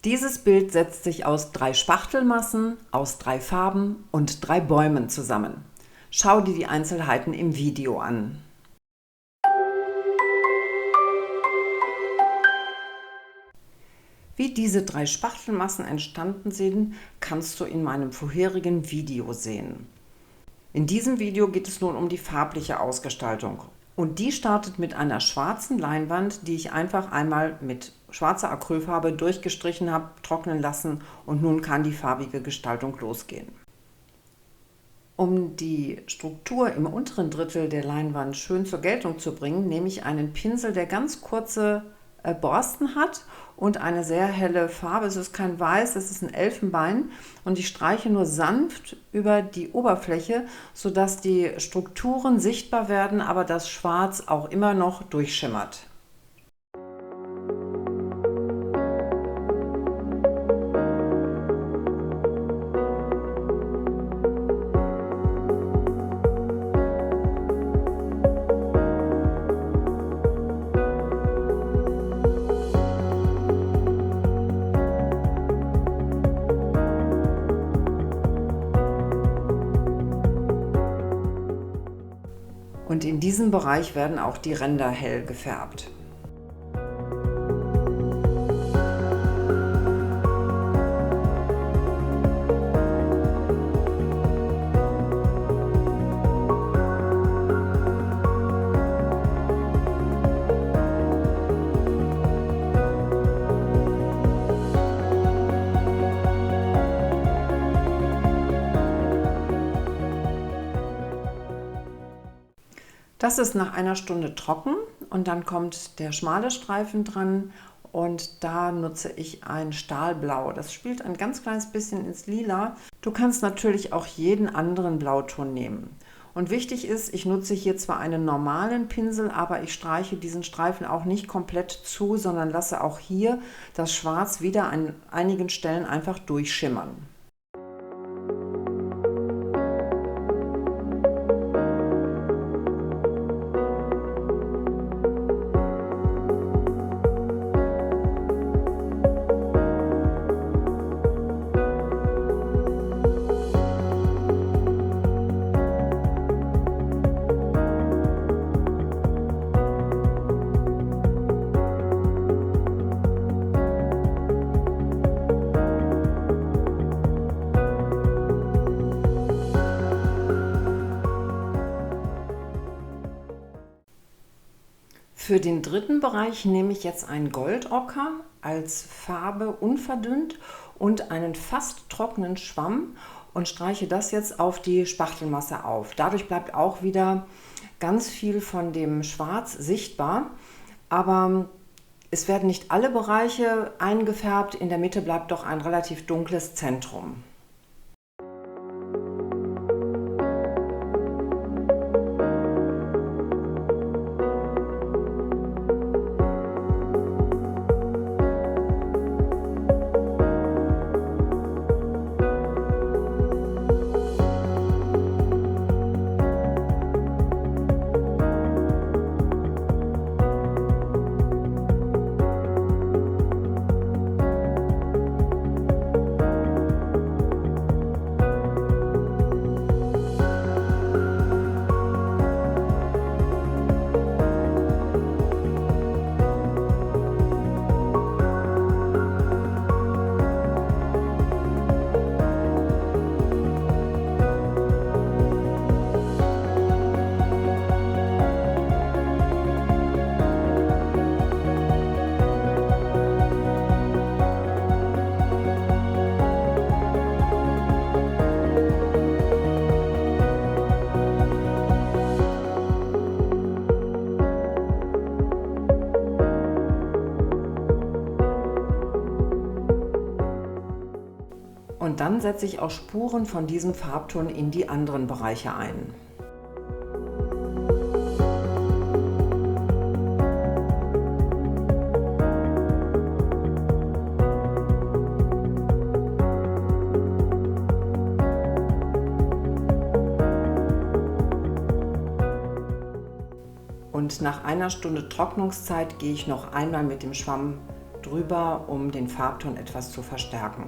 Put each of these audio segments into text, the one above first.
Dieses Bild setzt sich aus 3 Spachtelmassen, aus 3 Farben und 3 Bäumen zusammen. Schau dir die Einzelheiten im Video an. Wie diese 3 Spachtelmassen entstanden sind, kannst du in meinem vorherigen Video sehen. In diesem Video geht es nun um die farbliche Ausgestaltung. Und die startet mit einer schwarzen Leinwand, die ich einfach einmal mit schwarzer Acrylfarbe durchgestrichen habe, trocknen lassen, und nun kann die farbige Gestaltung losgehen. Um die Struktur im unteren Drittel der Leinwand schön zur Geltung zu bringen, nehme ich einen Pinsel, der ganz kurze Borsten hat und eine sehr helle Farbe. Es ist kein Weiß, es ist ein Elfenbein, und ich streiche nur sanft über die Oberfläche, sodass die Strukturen sichtbar werden, aber das Schwarz auch immer noch durchschimmert. Und in diesem Bereich werden auch die Ränder hell gefärbt. Das ist nach einer Stunde trocken, und dann kommt der schmale Streifen dran, und da nutze ich ein Stahlblau. Das spielt ein ganz kleines bisschen ins Lila. Du kannst natürlich auch jeden anderen Blauton nehmen. Und wichtig ist, ich nutze hier zwar einen normalen Pinsel, aber ich streiche diesen Streifen auch nicht komplett zu, sondern lasse auch hier das Schwarz wieder an einigen Stellen einfach durchschimmern. Für den dritten Bereich nehme ich jetzt ein Goldocker als Farbe unverdünnt und einen fast trockenen Schwamm und streiche das jetzt auf die Spachtelmasse auf. Dadurch bleibt auch wieder ganz viel von dem Schwarz sichtbar, aber es werden nicht alle Bereiche eingefärbt. In der Mitte bleibt doch ein relativ dunkles Zentrum. Und dann setze ich auch Spuren von diesem Farbton in die anderen Bereiche ein. Und nach einer Stunde Trocknungszeit gehe ich noch einmal mit dem Schwamm drüber, um den Farbton etwas zu verstärken.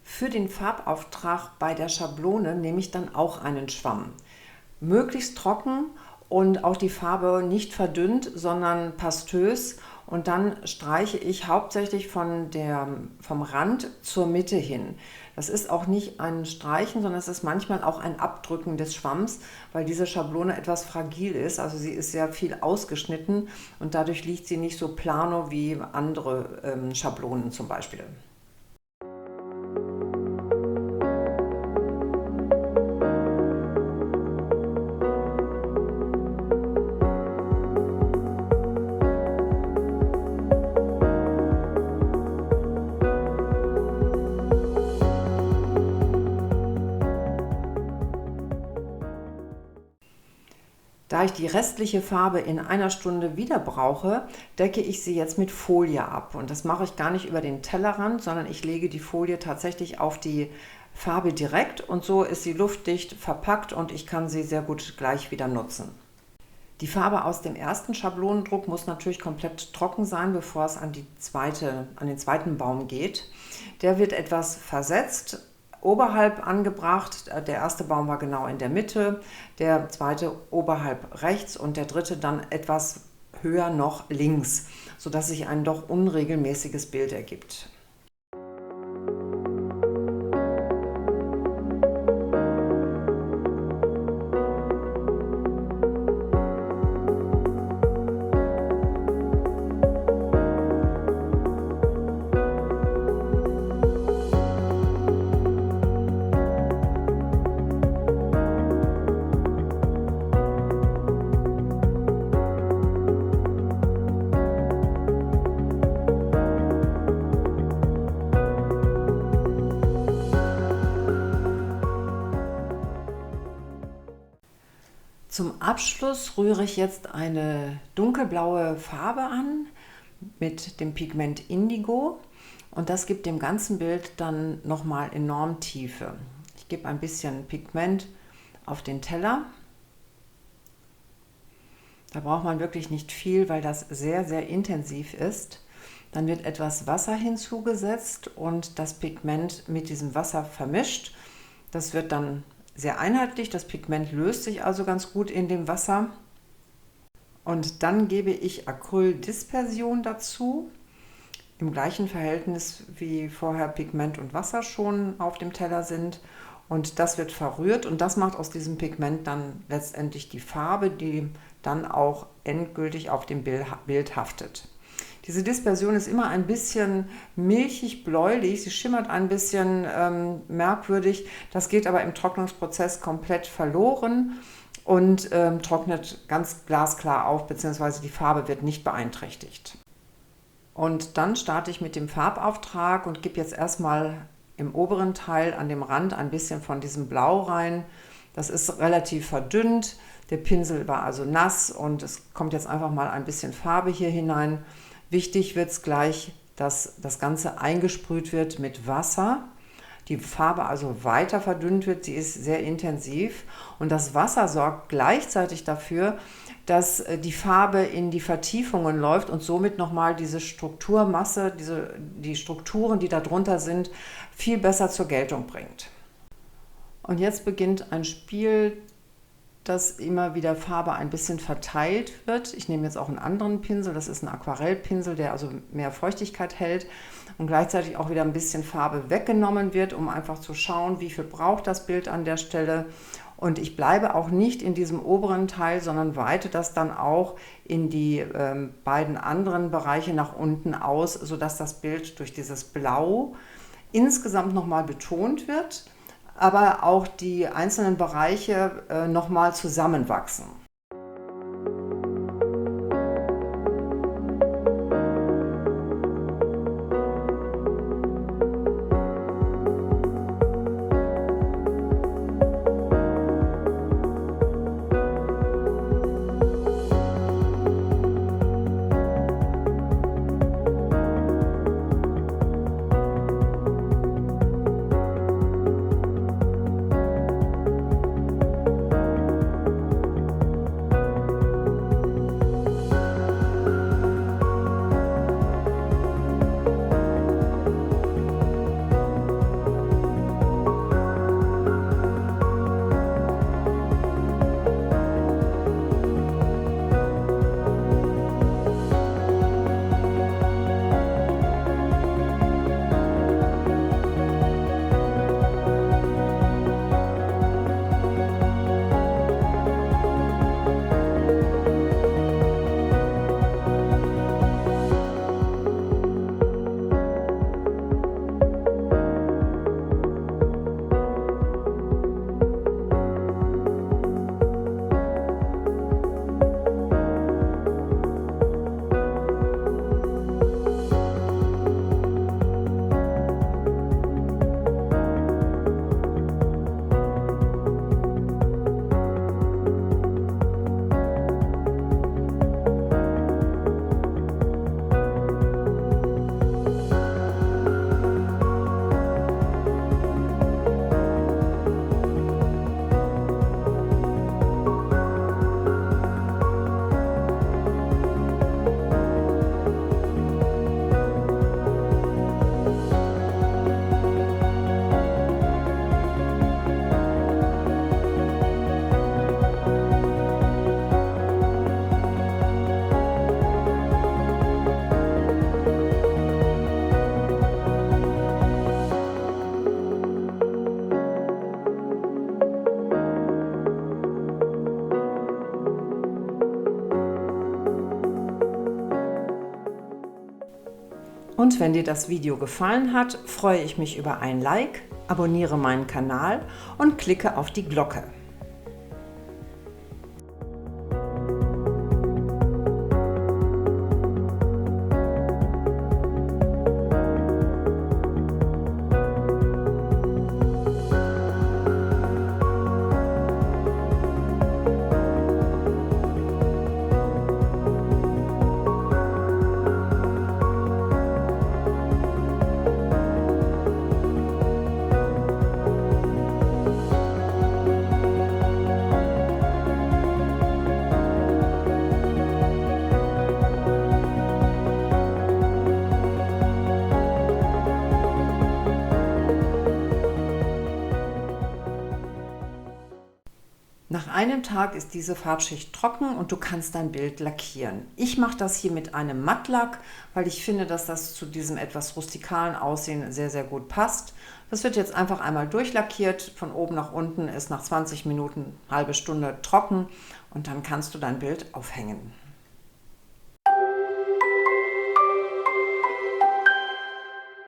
Für den Farbauftrag bei der Schablone nehme ich dann auch einen Schwamm. Möglichst trocken und auch die Farbe nicht verdünnt, sondern pastös. Und dann streiche ich hauptsächlich vom Rand zur Mitte hin. Das ist auch nicht ein Streichen, sondern es ist manchmal auch ein Abdrücken des Schwamms, weil diese Schablone etwas fragil ist. Also sie ist sehr viel ausgeschnitten und dadurch liegt sie nicht so plano wie andere Schablonen zum Beispiel. Da ich die restliche Farbe in einer Stunde wieder brauche, decke ich sie jetzt mit Folie ab. Und das mache ich gar nicht über den Tellerrand, sondern ich lege die Folie tatsächlich auf die Farbe direkt und so ist sie luftdicht verpackt und ich kann sie sehr gut gleich wieder nutzen. Die Farbe aus dem ersten Schablonendruck muss natürlich komplett trocken sein, bevor es an den zweiten Baum geht. Der wird etwas versetzt, oberhalb angebracht. Der erste Baum war genau in der Mitte, der zweite oberhalb rechts und der dritte dann etwas höher noch links, sodass sich ein doch unregelmäßiges Bild ergibt. Zum Abschluss rühre ich jetzt eine dunkelblaue Farbe an mit dem Pigment Indigo und das gibt dem ganzen Bild dann nochmal enorm Tiefe. Ich gebe ein bisschen Pigment auf den Teller. Da braucht man wirklich nicht viel, weil das sehr, sehr intensiv ist. Dann wird etwas Wasser hinzugesetzt und das Pigment mit diesem Wasser vermischt. Das wird dann sehr einheitlich, das Pigment löst sich also ganz gut in dem Wasser. Und dann gebe ich Acryldispersion dazu, im gleichen Verhältnis wie vorher Pigment und Wasser schon auf dem Teller sind. Und das wird verrührt und das macht aus diesem Pigment dann letztendlich die Farbe, die dann auch endgültig auf dem Bild haftet. Diese Dispersion ist immer ein bisschen milchig-bläulich, sie schimmert ein bisschen merkwürdig, das geht aber im Trocknungsprozess komplett verloren und trocknet ganz glasklar auf, beziehungsweise die Farbe wird nicht beeinträchtigt. Und dann starte ich mit dem Farbauftrag und gebe jetzt erstmal im oberen Teil an dem Rand ein bisschen von diesem Blau rein. Das ist relativ verdünnt, der Pinsel war also nass und es kommt jetzt einfach mal ein bisschen Farbe hier hinein. Wichtig wird es gleich, dass das Ganze eingesprüht wird mit Wasser, die Farbe also weiter verdünnt wird, sie ist sehr intensiv und das Wasser sorgt gleichzeitig dafür, dass die Farbe in die Vertiefungen läuft und somit nochmal diese Strukturmasse, die Strukturen, die da drunter sind, viel besser zur Geltung bringt. Und jetzt beginnt ein Spiel, dass immer wieder Farbe ein bisschen verteilt wird. Ich nehme jetzt auch einen anderen Pinsel, das ist ein Aquarellpinsel, der also mehr Feuchtigkeit hält und gleichzeitig auch wieder ein bisschen Farbe weggenommen wird, um einfach zu schauen, wie viel braucht das Bild an der Stelle. Und ich bleibe auch nicht in diesem oberen Teil, sondern weite das dann auch in die beiden anderen Bereiche nach unten aus, sodass das Bild durch dieses Blau insgesamt nochmal betont wird, aber auch die einzelnen Bereiche nochmal zusammenwachsen. Und wenn dir das Video gefallen hat, freue ich mich über ein Like, abonniere meinen Kanal und klicke auf die Glocke. Nach einem Tag ist diese Farbschicht trocken und du kannst dein Bild lackieren. Ich mache das hier mit einem Mattlack, weil ich finde, dass das zu diesem etwas rustikalen Aussehen sehr, sehr gut passt. Das wird jetzt einfach einmal durchlackiert, von oben nach unten, ist nach 20 Minuten, halbe Stunde trocken und dann kannst du dein Bild aufhängen.